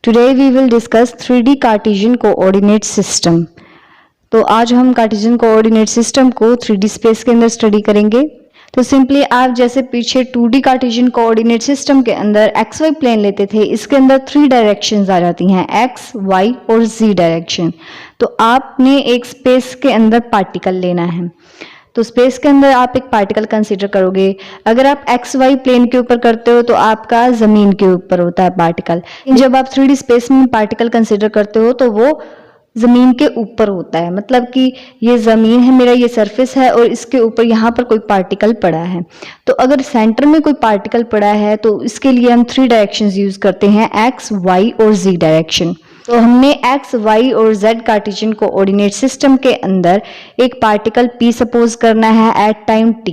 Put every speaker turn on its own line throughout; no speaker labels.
Today we will discuss 3D Cartesian coordinate system. तो आज हम कार्टेशियन कोऑर्डिनेट सिस्टम को 3D स्पेस के अंदर स्टडी करेंगे। तो सिंपली आप जैसे पीछे 2D कार्टेशियन कोऑर्डिनेट सिस्टम के अंदर एक्स वाई प्लेन लेते थे, इसके अंदर 3 डायरेक्शंस आ जाती हैं, एक्स, वाई और जी डायरेक्शन। तो आपने एक स्पेस के अंदर पार्टिकल लेना है। तो स्पेस के अंदर आप एक पार्टिकल कंसीडर करोगे। अगर आप एक्स वाई प्लेन के ऊपर करते हो तो आपका जमीन के ऊपर होता है पार्टिकल। जब आप 3D स्पेस में पार्टिकल कंसीडर करते हो तो वो जमीन के ऊपर होता है, मतलब कि ये जमीन है, मेरा ये सरफेस है और इसके ऊपर यहाँ पर कोई पार्टिकल पड़ा है। तो अगर सेंटर में कोई पार्टिकल पड़ा है तो इसके लिए हम 3 डायरेक्शंस यूज करते हैं, एक्स, वाई और जी डायरेक्शन। तो हमने एक्स, वाई और जेड कार्टेशियन कोऑर्डिनेट सिस्टम के अंदर एक पार्टिकल पी सपोज करना है एट टाइम टी।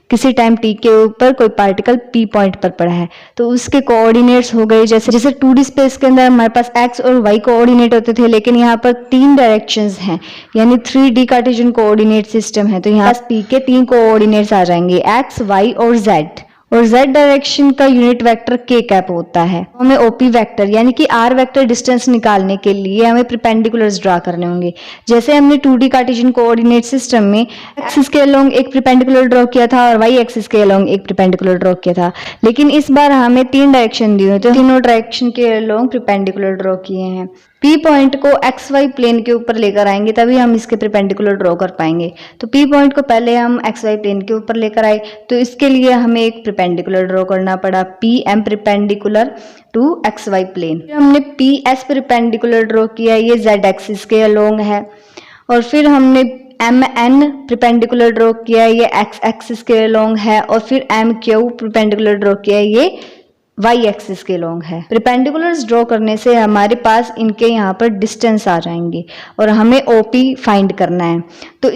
किसी टाइम टी के ऊपर कोई पार्टिकल पी पॉइंट पर पड़ा है तो उसके कोऑर्डिनेट्स हो गए, जैसे 2D स्पेस के अंदर हमारे पास एक्स और वाई कोऑर्डिनेट होते थे, लेकिन यहाँ पर 3 डायरेक्शंस हैं, यानी 3D कार्टेशियन कोऑर्डिनेट सिस्टम है। तो यहाँ पी के 3 कोऑर्डिनेट्स आ जाएंगे, एक्स, वाई और जेड। और z डायरेक्शन का यूनिट वेक्टर k कैप होता है। हमें OP वेक्टर यानी कि r वेक्टर डिस्टेंस निकालने के लिए हमें परपेंडिकुलर्स ड्रा करने होंगे। जैसे हमने 2D कार्टेशियन कोऑर्डिनेट सिस्टम में एक्सिस के अलोंग एक परपेंडिकुलर ड्रॉ किया था और y एक्सिस के अलोंग एक परपेंडिकुलर ड्रॉ किया था, लेकिन इस बार हमें 3 डायरेक्शन दी हुई, तो तीनों डायरेक्शन के अलोंग परपेंडिकुलर ड्रॉ किए हैं। P पॉइंट को एक्स वाई प्लेन के ऊपर लेकर आएंगे तभी हम इसके परपेंडिकुलर ड्रॉ कर पाएंगे। तो P पॉइंट को पहले हम एक्स वाई प्लेन के ऊपर लेकर आए, तो इसके लिए हमें एक परपेंडिकुलर ड्रॉ करना पड़ा, PM perpendicular to x y plane. फिर हमने PS परपेंडिकुलर ड्रॉ किया, ये Z एक्सिस के अलोंग है। और फिर हमने MN परपेंडिकुलर ड्रॉ किया, ये X एक्सिस के अलोंग है। और फिर MQ परपेंडिकुलर ड्रॉ किया, ये y एक्सिस के लॉन्ग है। परपेंडिकुलर्स ड्रॉ करने से हमारे पास इनके यहाँ पर डिस्टेंस आ जाएंगे और हमें OP फाइंड करना है। तो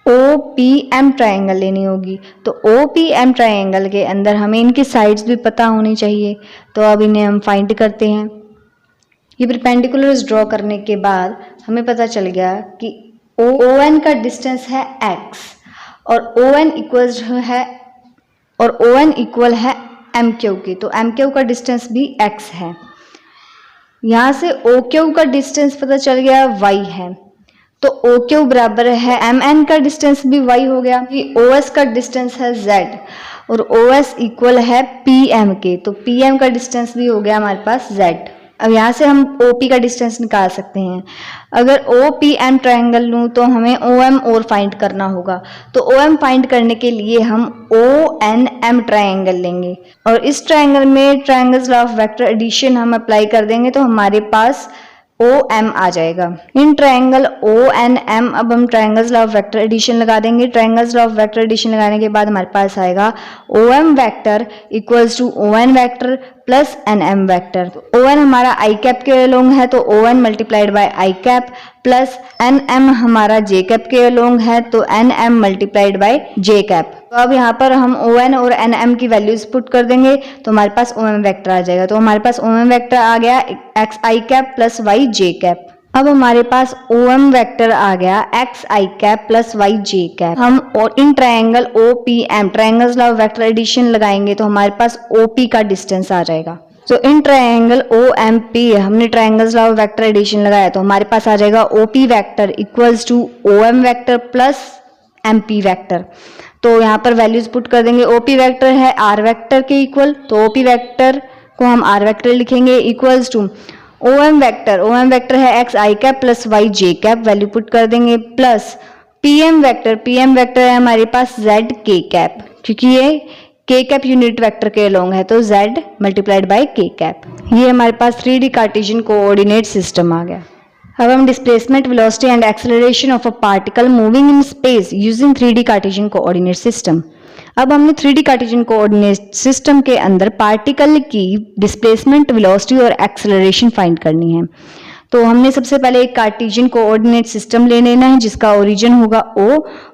OPM ट्रायंगल लेनी होगी। तो OPM ट्रायंगल के अंदर हमें इनकी साइड्स भी पता होनी चाहिए, तो अब इन्हें हम फाइंड करते हैं। ये परपेंडिकुलर्स ड्रॉ करने के बाद हमें पता चल गया कि ON का डिस्टेंस है x और ON इक्वल है MQ की, तो MQ का डिस्टेंस भी x है। यहाँ से OQ का डिस्टेंस पता चल गया y है, तो OQ बराबर है MN का डिस्टेंस भी y हो गया। OS का डिस्टेंस है z और OS इक्वल है PM के, तो PM का डिस्टेंस भी हो गया हमारे पास z। अब यहाँ से हम OP का डिस्टेंस निकाल सकते हैं। अगर OPM ट्रायंगल लूँ तो हमें OM और फाइंड करना होगा, तो OM फाइंड करने के लिए हम ONM ट्रायंगल लेंगे और इस ट्रायंगल में triangle's law of vector addition हम अप्लाई कर देंगे तो हमारे पास OM आ जाएगा। इन ट्रायंगल ONM अब हम triangle's law of vector addition लगा देंगे। Triangle's law of vector addition लगाने के बाद हमारे पास आएगा OM vector equals to ON vector plus NM vector. तो ON हमारा I कैप के अलोंग है, तो ON multiplied by I cap plus NM हमारा J कैप के अलोंग है, तो NM multiplied by J cap. तो अब यहाँ पर हम ON और NM की वैल्यूज पुट कर देंगे तो हमारे पास OM वेक्टर आ जाएगा। तो हमारे पास OM वेक्टर आ गया x I cap plus y j cap. अब हमारे पास OM वेक्टर आ गया x I cap plus y j cap. हम और इन triangle OPM triangle's law of vector addition लगाएंगे तो हमारे पास OP का डिस्टेंस आ जाएगा। तो इन ट्रायंगल OMP हमने triangle's law of vector addition लगाया तो हमारे पास आ जाएगा OP vector equals to OM vector plus MP vector. तो यहाँ पर वैल्यूज पुट कर देंगे। OP वेक्टर है R वेक्टर के इक्वल, तो OP वेक्टर को हम R वेक्टर लिखेंगे इक्वल्स टू OM वेक्टर है x I cap plus y j cap, value put कर देंगे, प्लस PM वेक्टर है हमारे पास z k कैप, क्योंकि ये k कैप यूनिट वेक्टर के अलोंग है, तो z multiplied by k cap. ये हमारे पास 3D कार्टेशियन कोऑर्डिनेट सिस्टम आ गया। अब हम displacement, velocity and acceleration of a particle moving in space using 3D Cartesian coordinate system. अब हमने 3D कार्टेशियन कोऑर्डिनेट सिस्टम के अंदर पार्टिकल की डिस्प्लेसमेंट, वेलोसिटी और एक्सेलरेशन फाइंड करनी है। तो हमने सबसे पहले एक कार्टेशियन कोऑर्डिनेट सिस्टम ले लेना है जिसका ओरिजिन होगा O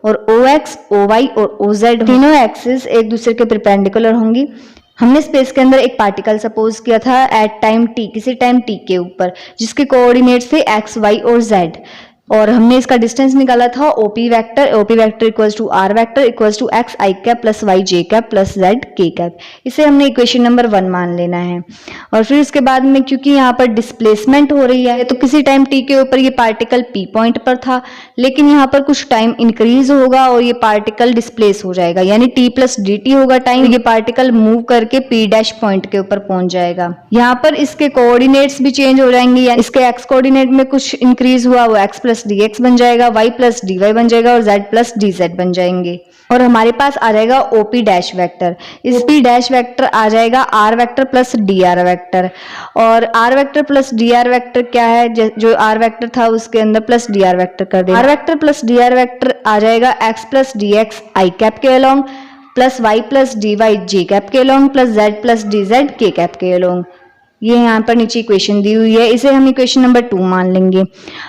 और OX, OY और OZ तीनों एक्सिस एक दूसरे के परपेंडिकुलर होंगी। हमने स्पेस के अंदर एक पार्टिकल सपोज किया था एट टाइम t, किसी टाइम t के ऊपर, जिसके कोऑर्डिनेट्स थे x, y और z। और हमने इसका डिस्टेंस निकाला था OP vector equals to R vector equals to x I cap plus Y J cap plus z के कैप। इसे हमने इक्वेशन नंबर 1 मान लेना है। और फिर उसके बाद में क्योंकि यहाँ पर डिस्प्लेसमेंट हो रही है तो किसी टाइम टी के ऊपर ये पार्टिकल पी पॉइंट पर था, लेकिन यहाँ पर कुछ टाइम इंक्रीज होगा और ये पार्टिकल डिस्प्लेस हो जाएगा, यानी टी प्लस डी टी होगा टाइम, ये पार्टिकल मूव करके पी डैश पॉइंट के ऊपर पहुंच जाएगा। यहाँ पर इसके कोऑर्डिनेट्स भी चेंज हो जाएंगे, यानी इसके एक्स कोऑर्डिनेट में कुछ इंक्रीज हुआ वो एक्स प्लस डी एक्स बन जाएगा, वाई प्लस डी वाई बन जाएगा और जेड प्लस डी जेड बन जाएंगे। और हमारे पास आ जाएगा ओपी डैश वेक्टर। इस पी डैश वेक्टर आ जाएगा R vector plus D are vector. और R vector plus D are vector क्या है, जो आर वेक्टर था उसके अंदर प्लस डी आर वेक्टर कर देंगे। R vector plus D are vector आ जाएगा एक्स प्लस डी एक्स आई कैप के along plus Y plus D Y जे कैप के along plus Z plus D Z के कैप के अलोंग। ये यहाँ पर नीचे इक्वेशन दी हुई है, इसे हम इक्वेशन नंबर 2 मान लेंगे।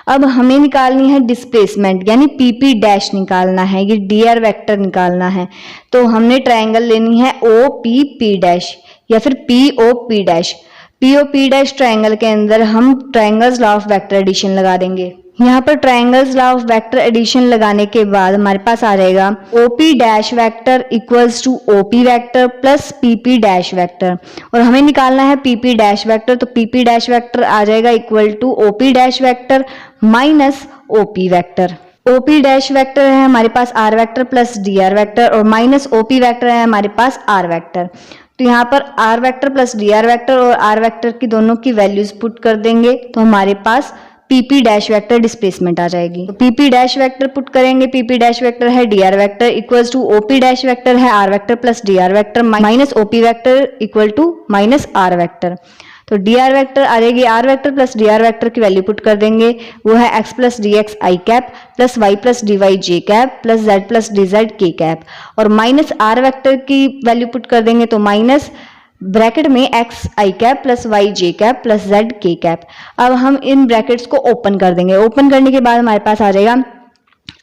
अब हमें निकालनी है डिस्प्लेसमेंट, यानी पीपी डैश निकालना है, ये डीआर वेक्टर निकालना है। तो हमने ट्रायंगल लेनी है ओ पी पी डैश या फिर P O P dash. P O P dash triangle के अंदर हम triangle's law of vector addition लगा देंगे। यहाँ पर triangle's law of vector addition लगाने के बाद हमारे पास आ जाएगा OP dash vector equals to OP vector plus PP dash vector. और हमें निकालना है पीपी डैश वेक्टर, तो पीपी डैश वेक्टर आ जाएगा equal to OP dash vector minus OP vector. OP dash vector है हमारे पास R vector plus D are vector और माइनस ओपी वेक्टर है हमारे पास आर वेक्टर। तो यहाँ पर R vector plus D are vector और आर वेक्टर की दोनों की वैल्यूज पुट कर देंगे तो हमारे पास पीपी डैश वेक्टर डिस्प्लेसमेंट आ जाएगी। तो पीपी डैश वेक्टर पुट करेंगे, पीपी डैश वेक्टर है D are vector equals to OP dash vector है R vector plus D are vector minus OP vector equal to minus R vector. तो D R vector आ जाएगी R vector plus D are vector की value put कर देंगे, वो है X plus D x आई cap plus Y plus D Y जे cap plus Z plus D Z के cap. और माइनस आर वेक्टर की वैल्यू पुट कर देंगे तो माइनस ब्रैकेट में एक्स आई कैप प्लस वाई जे कैप प्लस जेड के cap. अब हम इन ब्रैकेट्स को ओपन कर देंगे। ओपन करने के बाद हमारे पास आ जाएगा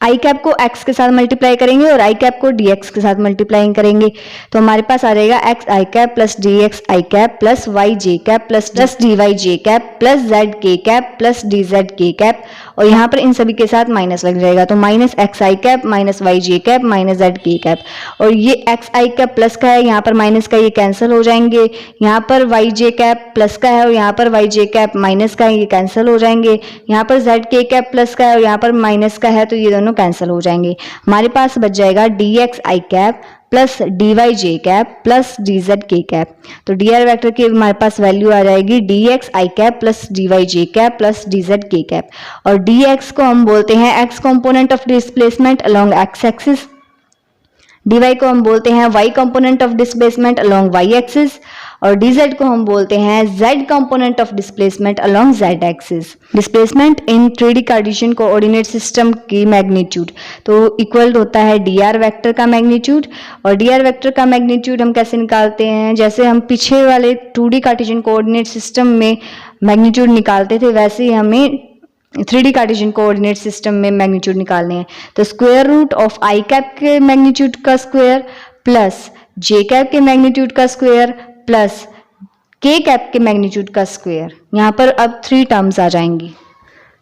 आई कैप को एक्स के साथ मल्टीप्लाई करेंगे और आई कैप को डी एक्स के साथ मल्टीप्लाई करेंगे तो हमारे पास आ जाएगा एक्स आई कैप प्लस डी एक्स आई कैप प्लस वाई जे कैप प्लस डी वाई जे कैप प्लस जेड के कैप प्लस डी जेड के कैप। और यहाँ पर इन सभी के साथ माइनस लग जाएगा तो माइनस एक्स आई कैप माइनस वाई जे कैप माइनस जेड के कैप। और ये एक्स आई कैप प्लस का है, यहाँ पर माइनस का, ये कैंसिल हो जाएंगे। यहाँ पर वाई जे कैप प्लस का है और यहाँ पर वाई जे कैप माइनस का है, ये कैंसिल हो जाएंगे। यहाँ पर जेड के कैप प्लस का है और यहाँ पर माइनस का है तो ये दोनों कैंसिल हो जाएंगे। हमारे पास बच जाएगा डी एक्स आई कैप प्लस डी वाई जे कैप प्लस डी जेड के कैप। तो डी आर वैक्टर की हमारे पास वैल्यू आ जाएगी डी एक्स आई कैप प्लस डी वाई जे कैप प्लस डी जेड के कैप। और डी एक्स को हम बोलते हैं x component of displacement along x axis, d y को हम बोलते हैं y component of displacement along y axis और dz को हम बोलते हैं z component of displacement along z axis. Displacement in 3D Cartesian coordinate system की मैग्नीट्यूड तो इक्वल होता है dr वेक्टर का मैग्नीट्यूड। और dr वेक्टर का मैग्नीट्यूड हम कैसे निकालते हैं, जैसे हम पीछे वाले 2D कार्टेशियन कोऑर्डिनेट सिस्टम में मैग्नीट्यूड निकालते थे वैसे ही हमें 3D कार्टेशियन कोऑर्डिनेट सिस्टम में मैग्नीट्यूड निकालने हैं। तो square root of i cap के मैग्नीट्यूड का स्क्वायर प्लस जे कैप के मैग्नीट्यूड का स्क्वायर प्लस के कैप के मैग्नीट्यूड का स्क्वायर। यहाँ पर अब 3 टर्म्स आ जाएंगी।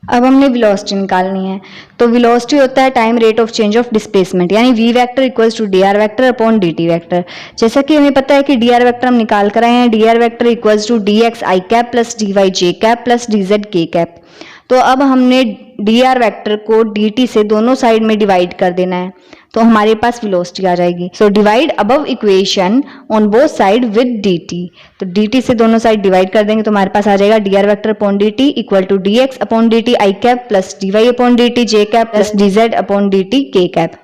अब हमने वेलोसिटी निकालनी है तो वेलोसिटी होता है time rate of change of displacement, यानी V vector equals to D are vector upon D T vector. जैसा कि हमें पता है कि डी आर वेक्टर हम निकाल कर आए हैं, d are vector equals to D x I cap plus D Y J cap plus D Z के कैप। तो अब हमने डी आर वेक्टर को डी टी से दोनों साइड में डिवाइड कर देना है तो हमारे पास वेलोसिटी आ जाएगी। So divide above equation on both side with D T. तो डी टी से दोनों साइड डिवाइड कर देंगे तो हमारे पास आ जाएगा D are vector upon D T equal to D X upon D T I cap plus D Y upon D T J cap plus D Z upon D T K cap.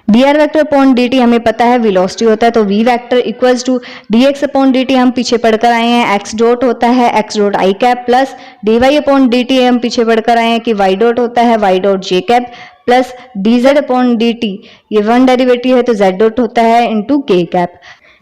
D are vector upon D T हमें पता है velocity होता है तो V vector equals to D X upon D T हम पीछे पढ़कर आए हैं एक्स डॉट होता है एक्स डॉट आई cap plus D Y upon D T हम पीछे पढ़कर आए हैं कि वाई डॉट होता है वाई डॉट जे cap plus D Z upon D t, ये वन डेरिवेटिव है तो जेड डॉट होता है इंटू के कैप।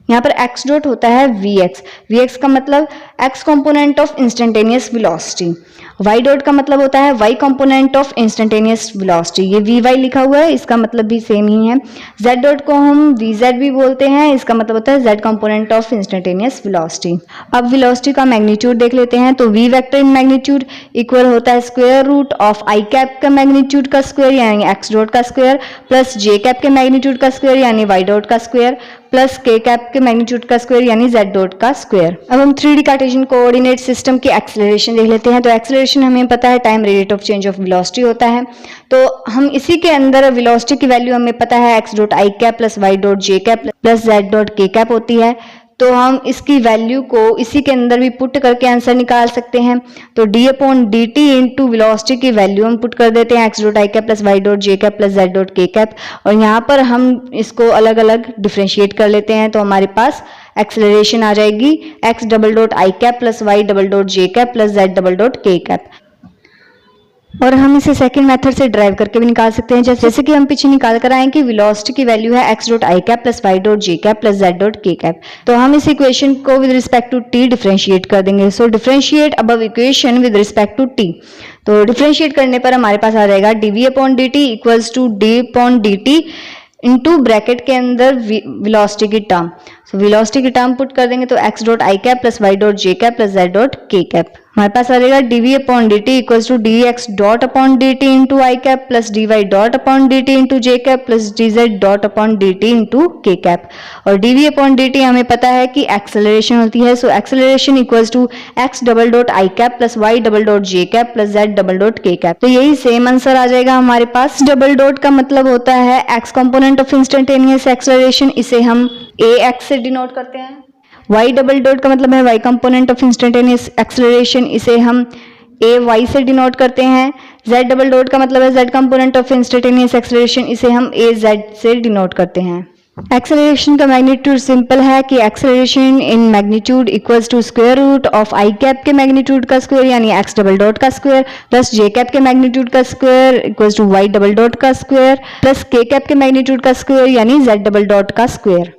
यहाँ पर x डॉट होता है vx का मतलब x component of instantaneous velocity, y dot का मतलब होता है y component of instantaneous velocity, ये vy लिखा हुआ है, इसका मतलब भी सेम ही है। z डॉट को हम vz भी बोलते हैं, इसका मतलब होता है z component of instantaneous velocity. अब वेलोसिटी का मैग्नीट्यूड देख लेते हैं, तो v vector in magnitude equal होता है square root of i cap का मैग्नीट्यूड का स्क्वायर यानी x डॉट का स्क्वायर प्लस j कैप के मैग्नीट्यूड का स्क्वायर यानी y डॉट का स्क्वायर प्लस k कैप के मैग्नीट्यूड का स्क्वायर यानी z डॉट का स्क्वायर। अब हम 3D कार्टेशियन कोऑर्डिनेट सिस्टम की एक्सेलरेशन देख लेते हैं। तो एक्सेलरेशन हमें पता है time rate of change of velocity होता है, तो हम इसी के अंदर वेलोसिटी की वैल्यू हमें पता है x डॉट आई कैप प्लस y डॉट जे cap plus z dot k cap होती है, तो हम इसकी वैल्यू को इसी के अंदर भी पुट करके आंसर निकाल सकते हैं। तो d upon D T into velocity की वैल्यू हम पुट कर देते हैं x डॉट आई कैप प्लस y डॉट जे cap plus z dot k cap, और यहाँ पर हम इसको अलग अलग डिफ्रेंशिएट कर लेते हैं, तो हमारे पास एक्सेलरेशन आ जाएगी x डबल डॉट आई cap plus y double dot जे cap plus z double dot k cap. और हम इसे सेकंड मेथड से ड्राइव करके भी निकाल सकते हैं, जैसे कि हम पीछे निकाल कर आए कि वेलोसिटी की वैल्यू है x डॉट आई कैप प्लस y डॉट जे cap plus z dot k cap, तो हम इस इक्वेशन को with respect to t differentiate कर देंगे। So differentiate above equation with respect to t, तो डिफरेंशिएट करने पर हमारे पास आ जाएगा dv upon dt equals to d upon dt into bracket के अंदर वेलोसिटी की टर्म, सो वेलोसिटी की टर्म पुट कर देंगे तो x डॉट आई कैप प्लस y डॉट जे cap plus z dot k cap, हमारे पास आ जाएगा dv upon dt equals to dx dot upon dt into I cap plus dy dot upon dt into J cap plus dz dot upon dt into k cap, और dv upon dt हमें पता है कि acceleration होती है, so acceleration equals to x double dot I cap plus y double dot J cap plus z double dot k cap, तो यही same answer आ जाएगा हमारे पास। डबल डॉट का मतलब होता है x component of instantaneous acceleration, इसे हम ax से डिनोट करते हैं। y डबल डॉट का मतलब है y component of instantaneous acceleration, इसे हम ay से डिनोट करते हैं। z डबल डॉट का मतलब है z component of instantaneous acceleration, इसे हम az से डिनोट करते हैं। एक्सेलरेशन का मैग्नीट्यूड सिंपल है कि acceleration in magnitude equals to square root of i cap के मैग्नीट्यूड का स्क्वायर यानी x डबल डॉट का स्क्वायर प्लस जे कैप के मैग्नीट्यूड का square equals to y double dot का स्क्वायर प्लस k कैप के मैग्नीट्यूड का square यानी z डबल डॉट का स्क्वायर।